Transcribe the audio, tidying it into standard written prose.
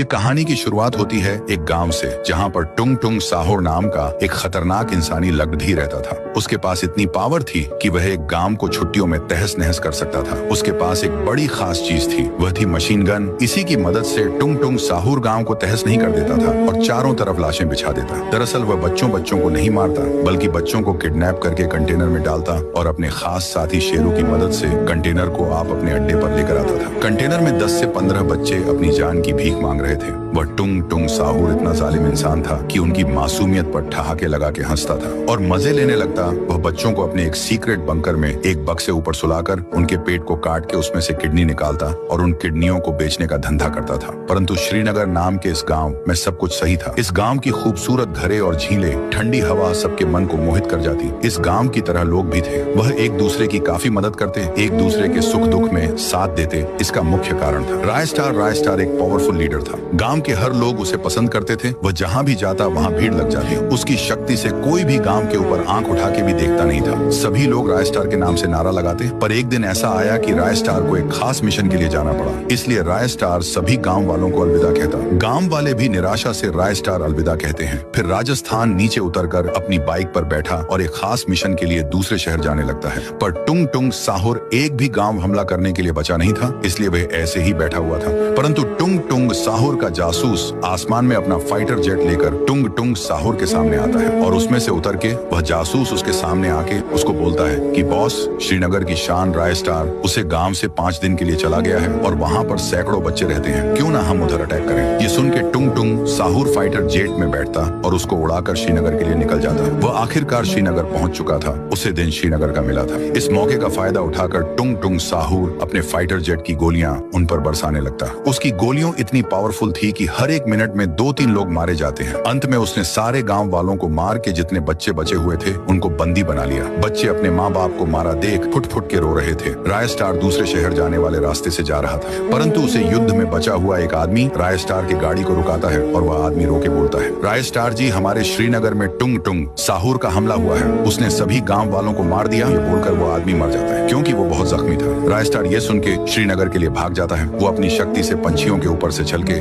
ये कहानी की शुरुआत होती है एक गांव से, जहां पर टुंग टुंग साहोर नाम का एक खतरनाक इंसानी लगधी रहता था। उसके पास इतनी पावर थी कि वह एक गांव को छुट्टियों में तहस नहस कर सकता था। उसके पास एक बड़ी खास चीज थी, वह थी मशीन गन। इसी की मदद से टुंग टुंग साहोर गांव को तहस नहीं कर देता था और चारों तरफ लाशें बिछा देता। दरअसल वह बच्चों को नहीं मारता, बल्कि बच्चों को किडनैप करके कंटेनर में डालता और अपने खास साथी शेरों की मदद से कंटेनर को आप अपने अड्डे पर लेकर आता था। कंटेनर में 10 से 15 बच्चे अपनी जान की भीख मांग रहे थे। वह टुंग टुंग साहूर इतना जालिम इंसान था कि उनकी मासूमियत पर ठहाके लगा के हंसता था और मजे लेने लगता। वह बच्चों को अपने एक सीक्रेट बंकर में एक बक्से से ऊपर सुलाकर उनके पेट को काट के उसमें से किडनी निकालता और उन किडनियों को बेचने का धंधा करता था। परंतु श्रीनगर नाम के इस गांव में सब कुछ सही था। इस गांव की खूबसूरत घरे और झीलें, ठंडी हवा सबके मन को मोहित कर जाती। इस गांव की तरह लोग भी थे। वह एक दूसरे की काफी मदद करते, एक दूसरे के सुख दुख में साथ देते। इसका मुख्य कारण था राय स्टार एक पावरफुल लीडर था। गांव के हर लोग उसे पसंद करते थे। वह जहां भी जाता वहां भीड़ लग जाती। उसकी शक्ति से कोई भी गांव के ऊपर आंख उठा के भी देखता नहीं था। सभी लोग राय स्टार के नाम से नारा लगाते। पर एक दिन ऐसा आया कि राय स्टार को एक खास मिशन के लिए जाना पड़ा। इसलिए राय स्टार सभी गांव वालों को अलविदा कहता। गांव वाले भी निराशा से राय स्टार अलविदा कहते हैं। फिर राजस्थान नीचे उतरकर अपनी बाइक पर बैठा और एक खास मिशन के लिए दूसरे शहर जाने लगता है। पर टुंग टुंग साहोर एक भी गांव हमला करने के लिए बचा नहीं था, इसलिए वह ऐसे ही बैठा हुआ था। परंतु टुंग टुंग साहोर का जासूस आसमान में अपना फाइटर जेट लेकर टुंग टुंग साहोर के सामने आता है और उसमें से उतर के वह जासूस उसके सामने आके उसको बोलता है कि बॉस, श्रीनगर की शान राय स्टार उसे गांव से 5 दिन के लिए चला गया है और वहां पर सैकड़ों बच्चे रहते हैं। क्यों ना हम उधर अटैक करें। ये सुन के टुंग टुंग साहोर फाइटर जेट में बैठता और उसको उड़ाकर श्रीनगर के लिए निकल जाता। वह आखिरकार श्रीनगर पहुंच चुका था। उसे दिन श्रीनगर का मिला था। इस मौके का फायदा उठाकर टुंग टुंग साहोर अपने फाइटर जेट की गोलियां उन पर बरसाने लगता। उसकी गोलियों इतनी पावरफुल थी कि हर एक मिनट में 2-3 लोग मारे जाते हैं। अंत में उसने सारे गांव वालों को मार के जितने बच्चे बचे हुए थे उनको बंदी बना लिया। बच्चे अपने माँ बाप को मारा देख फुट फुट के रो रहे थे। राय स्टार दूसरे शहर जाने वाले रास्ते से जा रहा था, परंतु उसे युद्ध में बचा हुआ एक आदमी राय स्टार की गाड़ी को रुकाता है और वह आदमी रोके बोलता है, राय स्टार जी, हमारे श्रीनगर में टुंग टुंग साहोर का हमला हुआ है। उसने सभी गांव वालों को मार दिया। ये बोलकर वो आदमी मर जाता है क्योंकि वो बहुत जख्मी था। राय स्टार ये सुन के श्रीनगर के लिए भाग जाता है। वो अपनी शक्ति से पंछियों के ऊपर से चल के